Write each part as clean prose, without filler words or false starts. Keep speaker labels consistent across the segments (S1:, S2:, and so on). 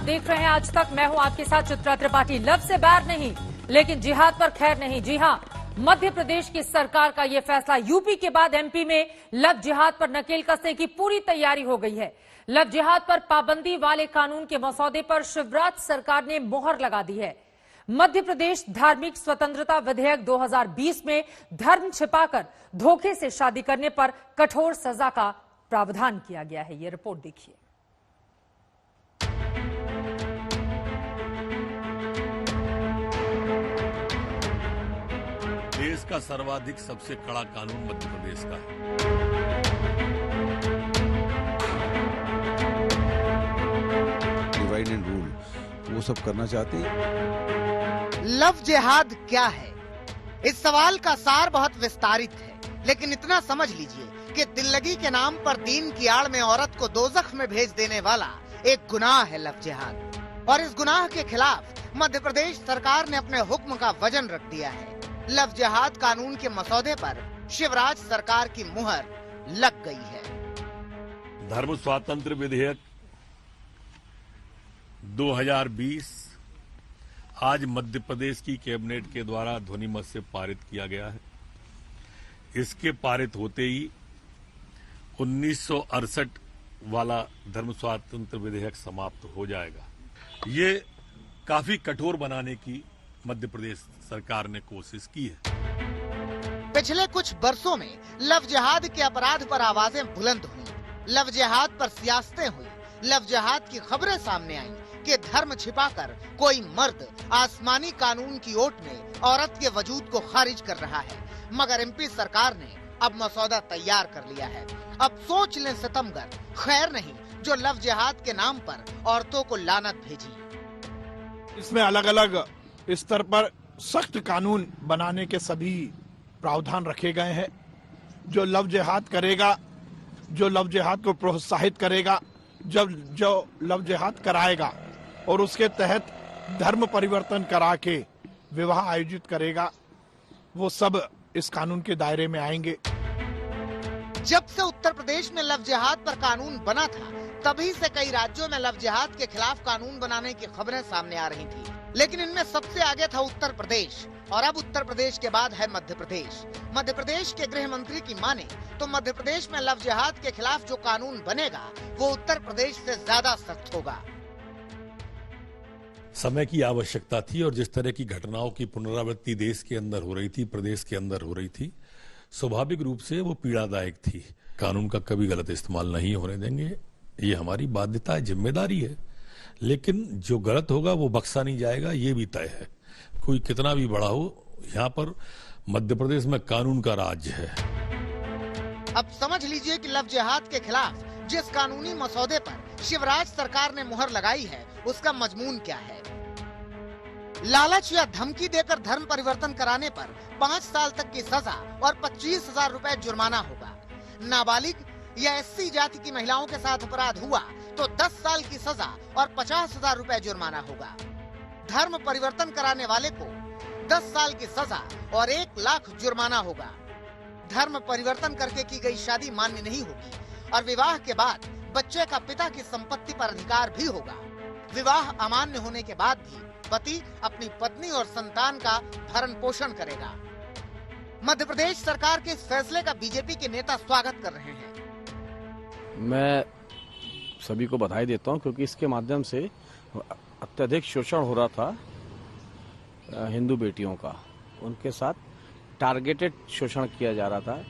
S1: देख रहे हैं आज तक। मैं हूं आपके साथ चित्रा त्रिपाठी। लव से बैर नहीं, लेकिन जिहाद पर खैर नहीं। जी हां, मध्य प्रदेश की सरकार का यह फैसला। यूपी के बाद एमपी में लव जिहाद पर नकेल कसने की पूरी तैयारी हो गई है। लव जिहाद पर पाबंदी वाले कानून के मसौदे पर शिवराज सरकार ने मोहर लगा दी है। मध्य प्रदेश धार्मिक स्वतंत्रता विधेयक 2020 में धर्म छिपाकर धोखे से शादी करने पर कठोर सजा का प्रावधान किया गया है। ये रिपोर्ट देखिए।
S2: देश का सर्वाधिक सबसे कड़ा कानून मध्य प्रदेश का है।
S3: डिवाइड एंड रूल वो सब करना चाहते हैं।
S4: लव जिहाद क्या है? इस सवाल का सार बहुत विस्तारित है, लेकिन इतना समझ लीजिए कि दिल्लगी के नाम पर दीन की आड़ में औरत को दोजख में भेज देने वाला एक गुनाह है लव जिहाद। और इस गुनाह के खिलाफ मध्य प्रदेश सरकार ने अपने हुक्म का वजन रख दिया है। लव जिहाद कानून के मसौदे पर शिवराज सरकार की मुहर लग गई है।
S2: धर्म स्वातंत्र विधेयक 2020 आज मध्य प्रदेश की कैबिनेट के द्वारा ध्वनिमत से पारित किया गया है। इसके पारित होते ही 1968 वाला धर्म स्वातंत्र विधेयक समाप्त हो जाएगा। ये काफी कठोर बनाने की मध्य प्रदेश सरकार ने कोशिश की है।
S4: पिछले कुछ वर्षों में लव जिहाद के अपराध पर आवाजें बुलंद हुई, लव जिहाद पर सियासतें हुई, लव जिहाद की खबरें सामने आईं कि धर्म छिपाकर कोई मर्द आसमानी कानून की ओट में औरत के वजूद को खारिज कर रहा है। मगर एमपी सरकार ने अब मसौदा तैयार कर लिया है। अब सोच लें सितमगर, खैर नहीं जो लव जिहाद के नाम पर औरतों को लानत भेजी।
S5: इसमें अलग अलग स्तर पर सख्त कानून बनाने के सभी प्रावधान रखे गए हैं। जो लव जिहाद करेगा, जो लव जिहाद को प्रोत्साहित करेगा, जो लव जिहाद कराएगा और उसके तहत धर्म परिवर्तन करा के विवाह आयोजित करेगा, वो सब इस कानून के दायरे में आएंगे।
S4: जब से उत्तर प्रदेश में लव जिहाद पर कानून बना था, तभी से कई राज्यों में लव जिहाद के खिलाफ कानून बनाने की खबरें सामने आ रही थी, लेकिन इनमें सबसे आगे था उत्तर प्रदेश। और अब उत्तर प्रदेश के बाद है मध्य प्रदेश। मध्य प्रदेश के गृह मंत्री की माने तो मध्य प्रदेश में लव जिहाद के खिलाफ जो कानून बनेगा वो उत्तर प्रदेश से ज्यादा सख्त होगा।
S2: समय की आवश्यकता थी और जिस तरह की घटनाओं की पुनरावृत्ति देश के अंदर हो रही थी, प्रदेश के अंदर हो रही थी, स्वाभाविक रूप से वो पीड़ादायक थी। कानून का कभी गलत इस्तेमाल नहीं होने देंगे, ये हमारी बाध्यता है, जिम्मेदारी है। लेकिन जो गलत होगा वो बख्शा नहीं जाएगा, ये भी तय है। कोई कितना भी बड़ा हो, यहाँ पर मध्य प्रदेश में कानून का राज है।
S4: अब समझ लीजिए कि लव जिहाद के खिलाफ जिस कानूनी मसौदे पर शिवराज सरकार ने मुहर लगाई है उसका मजमून क्या है। लालच या धमकी देकर धर्म परिवर्तन कराने पर 5 साल तक की सजा और 25,000 रुपए जुर्माना होगा। नाबालिग या एससी जाति की महिलाओं के साथ अपराध हुआ तो 10 साल की सजा और 50,000 रुपए जुर्माना होगा। धर्म परिवर्तन कराने वाले को 10 साल की सजा और 1 लाख जुर्माना होगा। धर्म परिवर्तन करके की गई शादी मान्य नहीं होगी और विवाह के बाद बच्चे का पिता की संपत्ति पर अधिकार भी होगा। विवाह अमान्य होने के बाद भी पति अपनी पत्नी और संतान का भरण पोषण करेगा। मध्य प्रदेश सरकार के इस फैसले का बीजेपी के नेता स्वागत कर रहे हैं।
S6: मैं सभी को बधाई देता हूं क्योंकि इसके माध्यम से अत्यधिक शोषण हो रहा था हिंदू बेटियों का, उनके साथ टारगेटेड शोषण किया जा रहा था।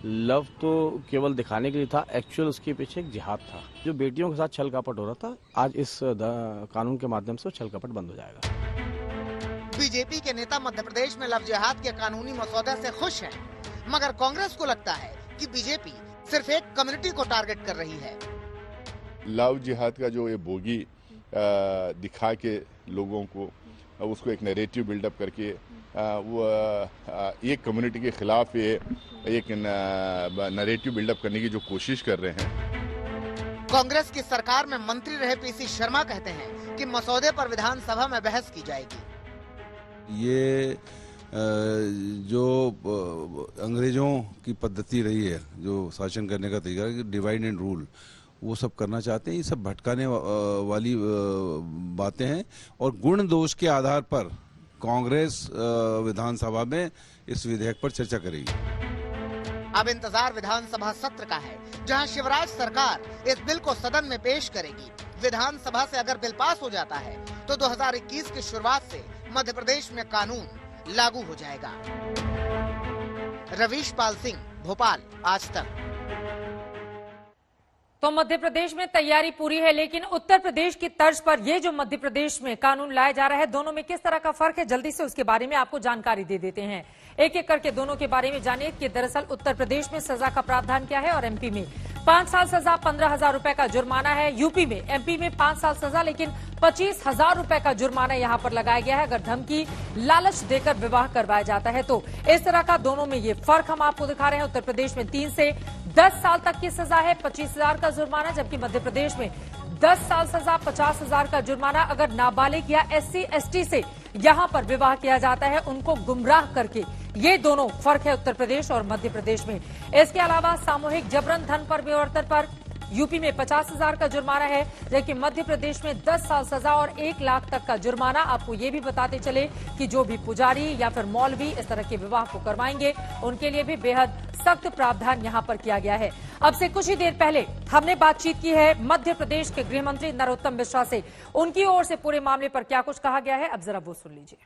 S6: लव तो केवल दिखाने के लिए था, एक्चुअल उसके पीछे एक जिहाद था। जो बेटियों के साथ छल कपट हो रहा था, आज इस कानून के माध्यम से छल कपट बंद हो जाएगा।
S4: बीजेपी के नेता मध्य प्रदेश में लव जिहाद के कानूनी मसौदे से खुश हैं, मगर कांग्रेस को लगता है कि बीजेपी सिर्फ एक कम्युनिटी को टारगेट कर रही है।
S7: लव जिहाद का जो ये बोगी दिखा के लोगों को उसको एक नैरेटिव बिल्डअप करके वो एक कम्युनिटी के खिलाफ ये एक नैरेटिव बिल्डअप करने की जो कोशिश कर रहे हैं।
S4: कांग्रेस की सरकार में मंत्री रहे पीसी शर्मा कहते हैं कि मसौदे पर विधानसभा में बहस की जाएगी।
S3: ये जो अंग्रेजों की पद्धति रही है, जो शासन करने का तरीका है, डिवाइड एंड रूल, वो सब करना चाहते हैं। ये सब भटकाने वाली बातें हैं और गुण दोष के आधार पर कांग्रेस विधानसभा में इस विधेयक पर चर्चा करेगी।
S4: अब इंतजार विधानसभा सत्र का है, जहां शिवराज सरकार इस बिल को सदन में पेश करेगी। विधानसभा से अगर बिल पास हो जाता है तो 2021 की शुरुआत से मध्य प्रदेश में कानून लागू हो जाएगा। रवीश पाल सिंह, भोपाल, आज तक।
S1: तो मध्य प्रदेश में तैयारी पूरी है, लेकिन उत्तर प्रदेश की तर्ज पर ये जो मध्य प्रदेश में कानून लाया जा रहा है, दोनों में किस तरह का फर्क है, जल्दी से उसके बारे में आपको जानकारी दे देते हैं। एक एक करके दोनों के बारे में जानिए कि दरअसल उत्तर प्रदेश में सजा का प्रावधान क्या है और एमपी में 5 साल सजा, 15,000 रुपए का जुर्माना है। यूपी में, एमपी में 5 साल सजा लेकिन 25,000 रुपए का जुर्माना यहां पर लगाया गया है अगर धमकी, लालच देकर विवाह करवाया जाता है तो। इस तरह का दोनों में ये फर्क हम आपको दिखा रहे हैं। उत्तर प्रदेश में 3 से 10 साल तक की सजा है, 25,000 का जुर्माना, जबकि मध्य प्रदेश में 10 साल सजा, 50,000 का जुर्माना अगर नाबालिग या SC ST से यहां पर विवाह किया जाता है, उनको गुमराह करके। ये दोनों फर्क है उत्तर प्रदेश और मध्य प्रदेश में। इसके अलावा सामूहिक जबरन धन पर विवर्तन पर यूपी में 50,000 का जुर्माना है, जबकि मध्य प्रदेश में 10 साल सजा और 1 लाख तक का जुर्माना। आपको ये भी बताते चले कि जो भी पुजारी या फिर मौलवी इस तरह के विवाह को करवाएंगे, उनके लिए भी बेहद सख्त प्रावधान यहां पर किया गया है। अब से कुछ ही देर पहले हमने बातचीत की है मध्य प्रदेश के गृह मंत्री नरोत्तम मिश्रा से। उनकी ओर से पूरे मामले पर क्या कुछ कहा गया है, अब जरा वो सुन लीजिए।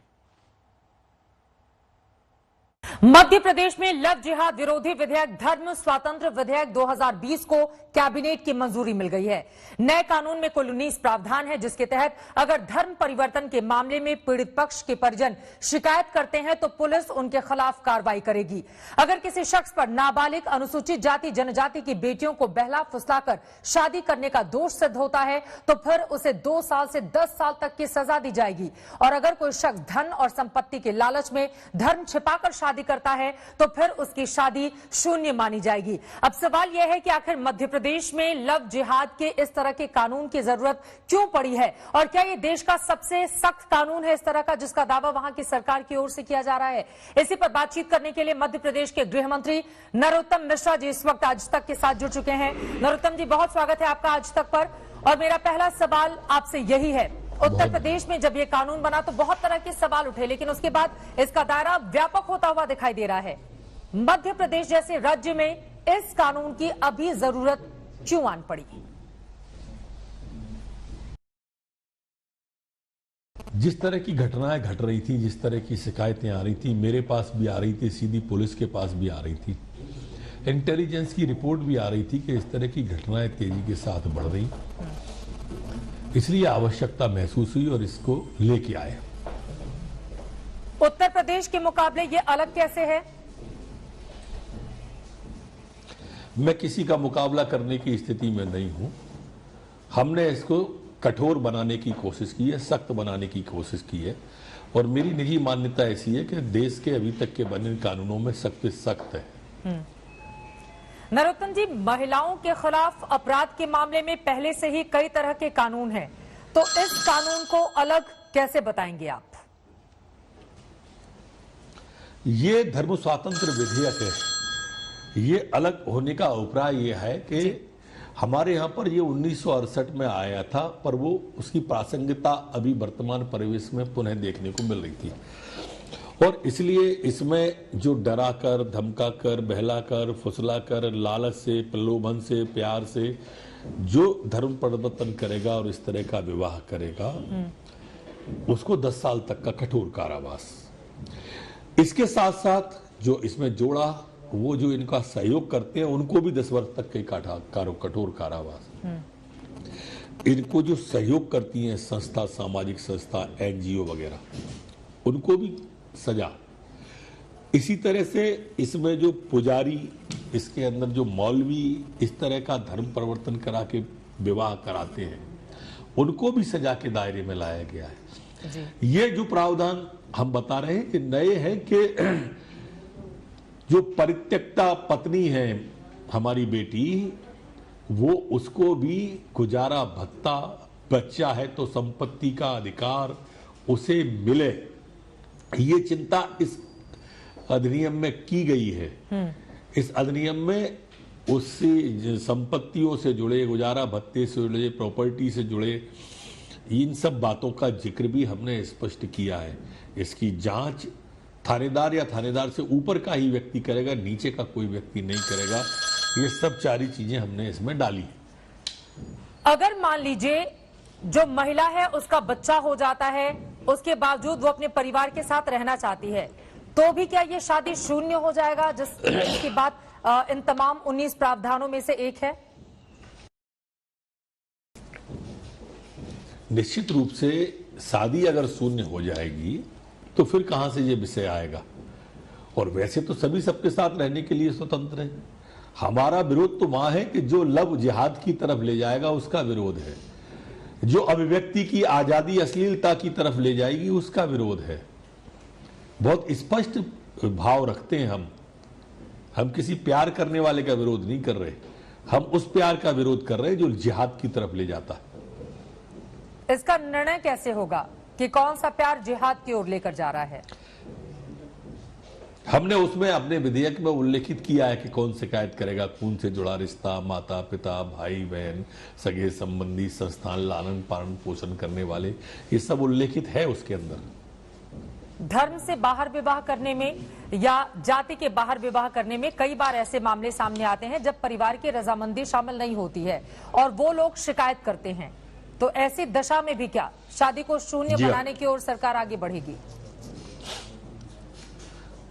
S1: मध्य प्रदेश में लव जिहाद विरोधी विधेयक, धर्म स्वातंत्र विधेयक 2020 को कैबिनेट की मंजूरी मिल गई है। नए कानून में कुल 19 प्रावधान है, जिसके तहत अगर धर्म परिवर्तन के मामले में पीड़ित पक्ष के परिजन शिकायत करते हैं तो पुलिस उनके खिलाफ कार्रवाई करेगी। अगर किसी शख्स पर नाबालिग, अनुसूचित जाति जनजाति की बेटियों को बहला फुसलाकर शादी करने का दोष सिद्ध होता है तो फिर उसे 2 साल से 10 साल तक की सजा दी जाएगी। और अगर कोई शख्स धन और संपत्ति के लालच में धर्म छिपाकर शादी करता है तो फिर उसकी शादी शून्य मानी जाएगी। अब सवाल यह है कि आखिर मध्य प्रदेश में लव जिहाद के इस तरह के कानून की जरूरत क्यों पड़ी है और क्या ये देश का सबसे सख्त कानून है इस तरह का, जिसका दावा वहां की सरकार की ओर से किया जा रहा है। इसी पर बातचीत करने के लिए मध्य प्रदेश के गृह मंत्री नरोत्तम मिश्रा जी इस वक्त आज तक के साथ जुड़ चुके हैं। नरोत्तम जी, बहुत स्वागत है आपका आज तक पर। और मेरा पहला सवाल आपसे यही है, उत्तर प्रदेश में जब ये कानून बना तो बहुत तरह के सवाल उठे, लेकिन उसके बाद इसका दायरा व्यापक होता हुआ दिखाई दे रहा है। मध्य प्रदेश जैसे राज्य में इस कानून की अभी जरूरत क्यों आन पड़ी?
S2: जिस तरह की घटनाएं घट रही थी, जिस तरह की शिकायतें आ रही थी, मेरे पास भी आ रही थी, सीधी पुलिस के पास भी आ रही थी, इंटेलिजेंस की रिपोर्ट भी आ रही थी कि इस तरह की घटनाएं तेजी के साथ बढ़ रही, इसलिए आवश्यकता महसूस हुई और इसको लेके आए।
S1: उत्तर प्रदेश के मुकाबले ये अलग कैसे है?
S2: मैं किसी का मुकाबला करने की स्थिति में नहीं हूं। हमने इसको कठोर बनाने की कोशिश की है, सख्त बनाने की कोशिश की है और मेरी निजी मान्यता ऐसी है कि देश के अभी तक के बने कानूनों में सख्त सख्त है।
S1: नरोत्तम जी, महिलाओं के खिलाफ अपराध के मामले में पहले से ही कई तरह के कानून हैं, तो इस कानून को अलग कैसे बताएंगे आप?
S2: ये धर्म स्वातंत्र विधेयक है। ये अलग होने का अभिप्राय ये है कि हमारे यहाँ पर ये 1968 में आया था, पर वो उसकी प्रासंगिकता अभी वर्तमान परिवेश में पुनः देखने को मिल रही थी और इसलिए इसमें जो डरा कर, धमका कर, बहला कर, फुसला कर, लालच से, प्रलोभन से, प्यार से जो धर्म परिवर्तन करेगा और इस तरह का विवाह करेगा उसको 10 साल तक का कठोर कारावास। इसके साथ साथ जो इसमें जोड़ा, वो जो इनका सहयोग करते हैं उनको भी 10 वर्ष तक के कठोर कारावास। इनको जो सहयोग करती हैं संस्था, सामाजिक संस्था, NGO वगैरह, उनको भी सजा। इसी तरह से इसमें जो पुजारी, इसके अंदर जो मौलवी इस तरह का धर्म परिवर्तन करा के विवाह कराते हैं, उनको भी सजा के दायरे में लाया गया है। ये जो प्रावधान हम बता रहे हैं कि नए हैं कि जो परित्यक्ता पत्नी है हमारी बेटी, वो उसको भी गुजारा भत्ता, बच्चा है तो संपत्ति का अधिकार उसे मिले, ये चिंता इस अधिनियम में की गई है। इस अधिनियम में उससे संपत्तियों से जुड़े, गुजारा भत्ते से जुड़े, प्रॉपर्टी से जुड़े, इन सब बातों का जिक्र भी हमने स्पष्ट किया है। इसकी जांच थानेदार या थानेदार से ऊपर का ही व्यक्ति करेगा, नीचे का कोई व्यक्ति नहीं करेगा। ये सब सारी चीजें हमने इसमें डाली है।
S1: अगर मान लीजिए जो महिला है उसका बच्चा हो जाता है, उसके बावजूद वो अपने परिवार के साथ रहना चाहती है, तो भी क्या ये शादी शून्य हो जाएगा, जिसकी बात इन तमाम 19 प्रावधानों में से एक है?
S2: निश्चित रूप से शादी अगर शून्य हो जाएगी तो फिर कहां से ये विषय आएगा। और वैसे तो सभी सबके साथ रहने के लिए स्वतंत्र है। हमारा विरोध तो वहां है कि जो लव जिहाद की तरफ ले जाएगा उसका विरोध है, जो अभिव्यक्ति की आजादी, अश्लीलता की तरफ ले जाएगी उसका विरोध है। बहुत स्पष्ट भाव रखते हैं हम किसी प्यार करने वाले का विरोध नहीं कर रहे, हम उस प्यार का विरोध कर रहे हैं जो जिहाद की तरफ ले जाता है।
S1: इसका निर्णय कैसे होगा कि कौन सा प्यार जिहाद की ओर लेकर जा रहा है?
S2: हमने उसमें अपने विधेयक में उल्लेखित किया है कि कौन शिकायत करेगा, खून से जुड़ा रिश्ता, माता पिता, भाई बहन, सगे संबंधी, संस्थान, लालन पालन पोषण करने वाले, ये सब उल्लेखित है उसके अंदर।
S1: धर्म से बाहर विवाह करने में या जाति के बाहर विवाह करने में कई बार ऐसे मामले सामने आते हैं जब परिवार की रजामंदी शामिल नहीं होती है और वो लोग शिकायत करते हैं, तो ऐसी दशा में भी क्या शादी को शून्य बनाने की ओर सरकार आगे बढ़ेगी?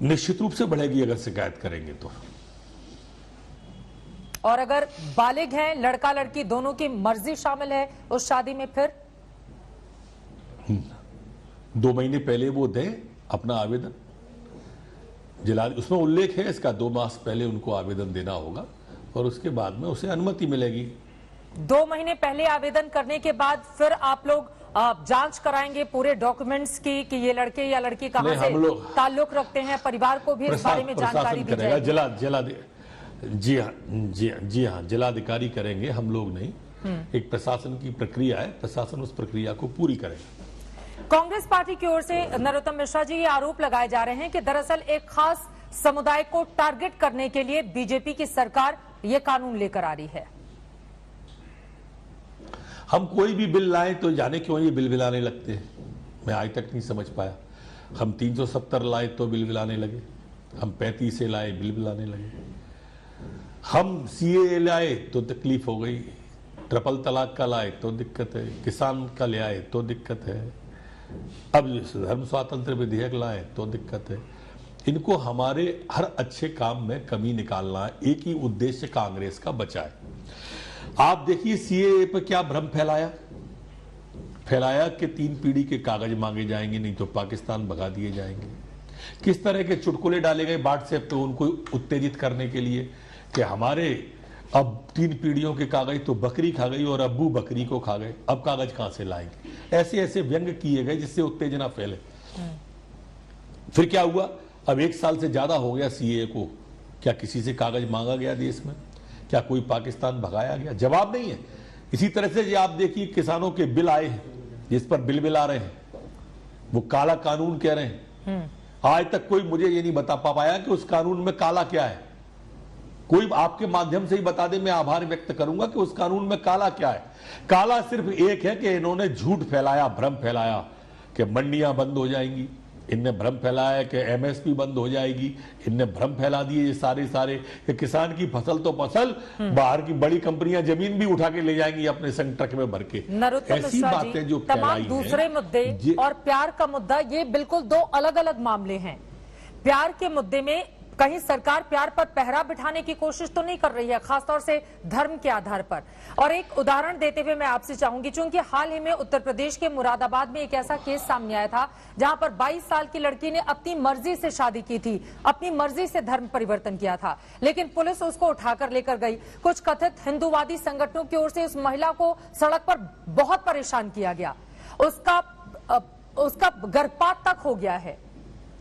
S2: निश्चित रूप से बढ़ेगी अगर शिकायत करेंगे तो।
S1: और अगर बालिग हैं, लड़का लड़की दोनों की मर्जी शामिल है उस शादी में, फिर
S2: 2 महीने पहले वो दें अपना आवेदन, जिला उसमें उल्लेख है इसका, 2 मास पहले उनको आवेदन देना होगा और उसके बाद में उसे अनुमति मिलेगी।
S1: 2 महीने पहले आवेदन करने के बाद फिर आप लोग जांच कराएंगे पूरे डॉक्यूमेंट्स की कि ये लड़के या लड़की कहां से ताल्लुक रखते हैं, परिवार को भी इस बारे में जानकारी दी जाएगी।
S2: जी हाँ, जिलाधिकारी करेंगे, हम लोग नहीं। एक प्रशासन की प्रक्रिया है, प्रशासन उस प्रक्रिया को पूरी करेगा।
S1: कांग्रेस पार्टी की ओर से नरोत्तम मिश्रा जी ये आरोप लगाए जा रहे हैं कि दरअसल एक खास समुदाय को टारगेट करने के लिए बीजेपी की सरकार ये कानून लेकर आ रही है।
S2: हम कोई भी बिल लाए तो जाने क्यों ये बिल बिलाने लगते हैं, मैं आज तक नहीं समझ पाया। हम 370 लाए तो बिल बिलाने लगे, हम 35 से लाए बिल बिलाने लगे, हम सीए लाए तो तकलीफ हो गई, ट्रिपल तलाक का लाए तो दिक्कत है, किसान का ले आए तो दिक्कत है, अब धर्म स्वातंत्र विधेयक लाए तो दिक्कत है। इनको हमारे हर अच्छे काम में कमी निकालना है, एक ही उद्देश्य कांग्रेस का बचा है। आप देखिए सीएए पर क्या भ्रम फैलाया कि 3 पीढ़ी के कागज मांगे जाएंगे, नहीं तो पाकिस्तान भगा दिए जाएंगे। किस तरह के चुटकुले डाले गए व्हाट्सएप पे उनको उत्तेजित करने के लिए कि हमारे अब 3 पीढ़ियों के कागज तो बकरी खा गई और अब्बू बकरी को खा गए, अब कागज कहां से लाएंगे। ऐसे ऐसे व्यंग किए गए जिससे उत्तेजना फैले। फिर क्या हुआ, अब 1 साल से ज्यादा हो गया सीएए को, क्या किसी से कागज मांगा गया देश में? क्या कोई पाकिस्तान भगाया गया? जवाब नहीं है। इसी तरह से ये आप देखिए किसानों के बिल आए हैं जिस पर बिल आ रहे हैं, वो काला कानून कह रहे हैं। आज तक कोई मुझे ये नहीं बता पाया कि उस कानून में काला क्या है। कोई आपके माध्यम से ही बता दे, मैं आभार व्यक्त करूंगा कि उस कानून में काला क्या है। काला सिर्फ एक है कि इन्होंने झूठ फैलाया, भ्रम फैलाया कि मंडियां बंद हो जाएंगी, इनने भ्रम फैलाया कि एमएसपी बंद हो जाएगी, इनने भ्रम फैला दिए ये सारे कि किसान की फसल तो फसल, बाहर की बड़ी कंपनियां जमीन भी उठा के ले जाएंगी अपने संग ट्रक में भर के। ऐसी बातें जो
S1: तमाम दूसरे मुद्दे और प्यार का मुद्दा, ये बिल्कुल 2 अलग अलग मामले हैं। प्यार के मुद्दे में कहीं सरकार प्यार पर पहरा बिठाने की कोशिश तो नहीं कर रही है, खासतौर से धर्म के आधार पर। और एक उदाहरण देते हुए मैं आपसे चाहूंगी, चूंकि हाल ही में उत्तर प्रदेश के मुरादाबाद में एक ऐसा केस सामने आया था जहां पर 22 साल की लड़की ने अपनी मर्जी से शादी की थी, अपनी मर्जी से धर्म परिवर्तन किया था, लेकिन पुलिस उसको उठाकर लेकर गई। कुछ कथित हिंदूवादी संगठनों की ओर से उस महिला को सड़क पर बहुत परेशान किया गया, उसका गर्भपात तक हो गया है।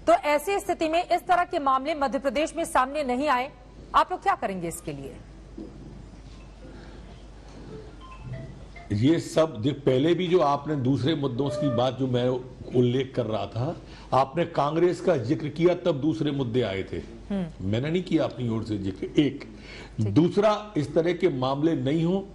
S1: तो ऐसी स्थिति में इस तरह के मामले मध्य प्रदेश में सामने नहीं आए, आप लोग क्या करेंगे इसके लिए?
S2: ये सब पहले भी जो आपने दूसरे मुद्दों की बात जो मैं उल्लेख कर रहा था, आपने कांग्रेस का जिक्र किया तब दूसरे मुद्दे आए थे। मैंने नहीं किया अपनी ओर से जिक्र। एक दूसरा, इस तरह के मामले नहीं हो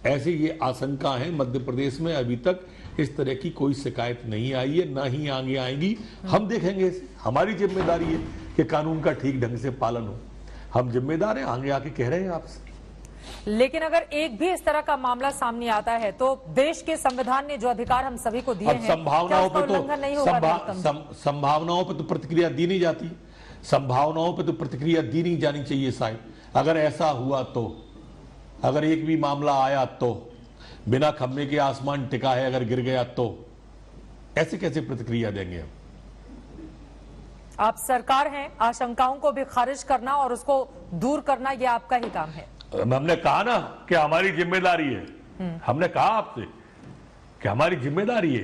S2: ऐसे ये आशंका है। मध्य प्रदेश में अभी तक इस तरह की कोई शिकायत नहीं आई है, ना ही आगे आएगी। हम देखेंगे इसे। हमारी जिम्मेदारी है कि कानून का ठीक ढंग से पालन हो। हम जिम्मेदार हैं, आगे आके कह रहे हैं आपसे।
S1: लेकिन अगर एक भी इस तरह का मामला सामने आता है तो देश के संविधान ने जो अधिकार हम सभी को दिए हैं,
S2: संभावनाओं पे
S1: उल्लंघन नहीं होगा?
S2: संभावनाओं पे तो प्रतिक्रिया दी नहीं जाती, संभावनाओं पे तो प्रतिक्रिया दी नहीं जानी चाहिए साहब। अगर ऐसा हुआ तो, अगर एक भी मामला आया तो, बिना खम्भे के आसमान टिका है अगर गिर गया तो, ऐसे कैसे प्रतिक्रिया देंगे हम?
S1: आप सरकार हैं, आशंकाओं को भी खारिज करना और उसको दूर करना ये आपका ही काम है।
S2: हमने कहा ना कि हमारी जिम्मेदारी है। हमने कहा आपसे कि हमारी जिम्मेदारी है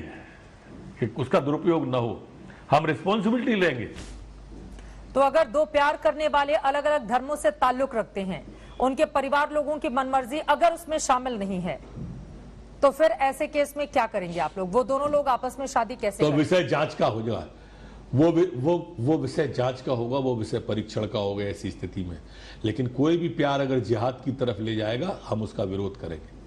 S2: कि उसका दुरुपयोग न हो। हम रिस्पॉन्सिबिलिटी लेंगे।
S1: तो अगर दो प्यार करने वाले अलग अलग धर्मों से ताल्लुक रखते हैं, उनके परिवार लोगों की मनमर्जी अगर उसमें शामिल नहीं है, तो फिर ऐसे केस में क्या करेंगे आप लोग? वो दोनों लोग आपस में शादी कैसे
S2: तो विषय जांच का हो जाए। वो विषय जांच का होगा, वो विषय परीक्षण का होगा ऐसी स्थिति में। लेकिन कोई भी प्यार अगर जिहाद की तरफ ले जाएगा, हम उसका विरोध करेंगे।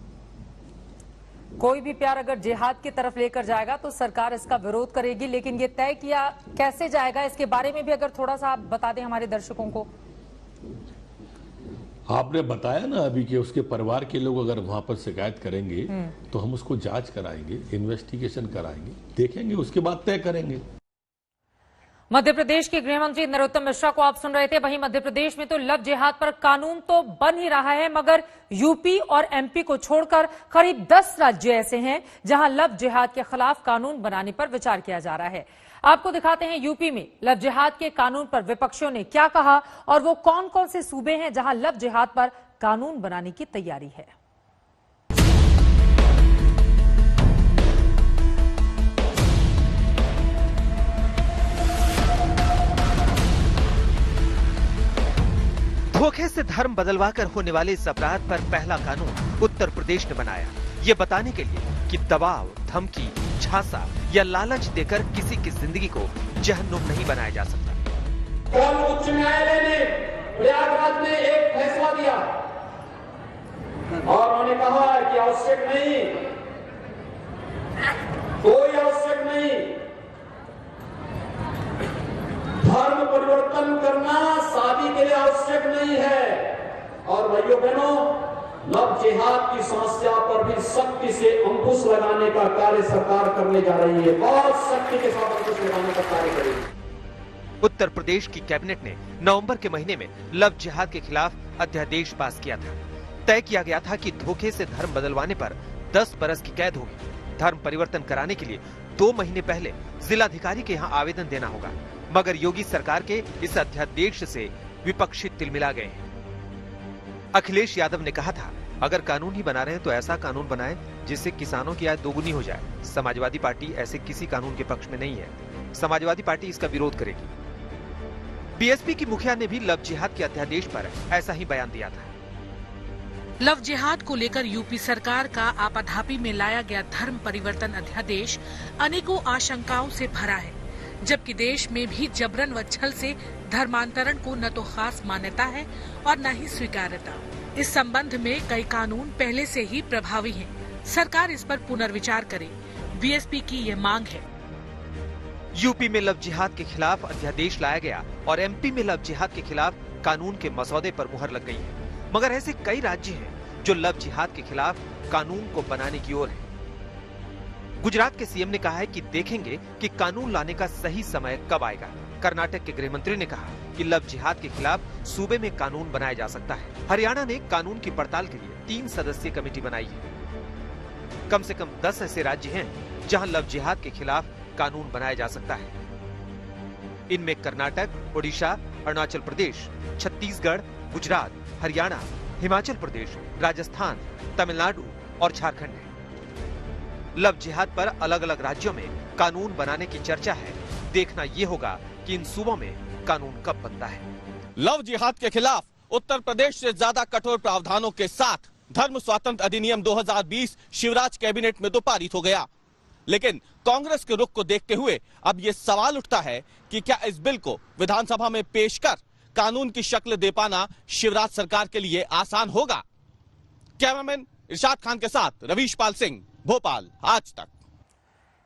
S1: कोई भी प्यार अगर जिहाद की तरफ लेकर जाएगा तो सरकार इसका विरोध करेगी। लेकिन ये तय किया कैसे जाएगा, इसके बारे में भी अगर थोड़ा सा आप बता दें हमारे दर्शकों को।
S2: आपने बताया ना अभी कि उसके परिवार के लोग अगर वहां पर शिकायत करेंगे तो हम उसको जांच कराएंगे, इन्वेस्टिगेशन कराएंगे, देखेंगे, उसके बाद तय करेंगे।
S1: मध्य प्रदेश के गृह मंत्री नरोत्तम मिश्रा को आप सुन रहे थे। वहीं मध्य प्रदेश में तो लव जिहाद पर कानून तो बन ही रहा है, मगर यूपी और एमपी को छोड़कर करीब 10 राज्य ऐसे हैं जहां लव जिहाद के खिलाफ कानून बनाने पर विचार किया जा रहा है। आपको दिखाते हैं यूपी में लव जिहाद के कानून पर विपक्षियों ने क्या कहा और वो कौन कौन से सूबे हैं जहां लव जिहाद पर कानून बनाने की तैयारी है।
S8: धोखे से धर्म बदलवाकर होने वाले इस अपराध पर पहला कानून उत्तर प्रदेश ने बनाया, ये बताने के लिए कि दबाव, धमकी, झांसा या लालच देकर किसी की जिंदगी को जहन्नुम नहीं बनाया जा सकता।
S9: कल उच्च न्यायालय ने प्रयागराज में एक फैसला दिया और उन्होंने कहा कि आवश्यक नहीं, कोई आवश्यक नहीं, धर्म परिवर्तन करना शादी के लिए आवश्यक नहीं है। और भाइयों बहनों, लव जिहाद की समस्या पर भी सख्ती से अंकुश लगाने का कार्य सरकार करने जा रही है। बहुत सख्ती के साथ अंकुश लगाने का कार्य करेगी।
S8: उत्तर प्रदेश की कैबिनेट ने नवंबर के महीने में लव जिहाद के खिलाफ अध्यादेश पास किया था। तय किया गया था कि धोखे से धर्म बदलवाने पर 10 बरस की कैद होगी। धर्म परिवर्तन कराने के लिए 2 महीने पहले जिलाधिकारी के यहाँ आवेदन देना होगा। मगर योगी सरकार के इस अध्यादेश से विपक्षी तिलमिला गए हैं। अखिलेश यादव ने कहा था, अगर कानून ही बना रहे हैं तो ऐसा कानून बनाएं जिससे किसानों की आय दोगुनी हो जाए। समाजवादी पार्टी ऐसे किसी कानून के पक्ष में नहीं है। समाजवादी पार्टी इसका विरोध करेगी। बीएसपी की मुखिया ने भी लव जिहाद के अध्यादेश पर ऐसा ही बयान दिया था।
S10: लव जिहाद को लेकर यूपी सरकार का आपाधापी में लाया गया धर्म परिवर्तन अध्यादेश अनेकों आशंकाओं से भरा है, जबकि देश में भी जबरन व छल से धर्मांतरण को न तो खास मान्यता है और न ही स्वीकार्यता। इस संबंध में कई कानून पहले से ही प्रभावी हैं। सरकार इस पर पुनर्विचार करे, बीएसपी की ये मांग है।
S8: यूपी में लव जिहाद के खिलाफ अध्यादेश लाया गया और एमपी में लव जिहाद के खिलाफ कानून के मसौदे पर मुहर लग गई है। मगर ऐसे कई राज्य हैं जो लव जिहाद के खिलाफ कानून को बनाने की ओर है। गुजरात के सीएम ने कहा है कि देखेंगे कि कानून लाने का सही समय कब आएगा। कर्नाटक के गृह मंत्री ने कहा कि लव जिहाद के खिलाफ सूबे में कानून बनाया जा सकता है। हरियाणा ने कानून की पड़ताल के लिए 3 सदस्यीय कमेटी बनाई है। कम से कम 10 ऐसे राज्य हैं जहां लव जिहाद के खिलाफ कानून बनाया जा सकता है। इनमें कर्नाटक, ओडिशा, अरुणाचल प्रदेश, छत्तीसगढ़, गुजरात, हरियाणा, हिमाचल प्रदेश, राजस्थान, तमिलनाडु और झारखंड है। लव जिहाद पर अलग अलग राज्यों में कानून बनाने की चर्चा है। देखना यह होगा कि इन सूबों में कानून कब बनता है।
S11: लव जिहाद के खिलाफ उत्तर प्रदेश से ज्यादा कठोर प्रावधानों के साथ धर्म स्वातंत्र अधिनियम 2020 शिवराज कैबिनेट में तो पारित हो गया, लेकिन कांग्रेस के रुख को देखते हुए अब ये सवाल उठता है कि क्या इस बिल को विधानसभा में पेश कर कानून की शक्ल दे पाना शिवराज सरकार के लिए आसान होगा? कैमरामैन इरशाद खान के साथ रवीश पाल सिंह, भोपाल, आज तक।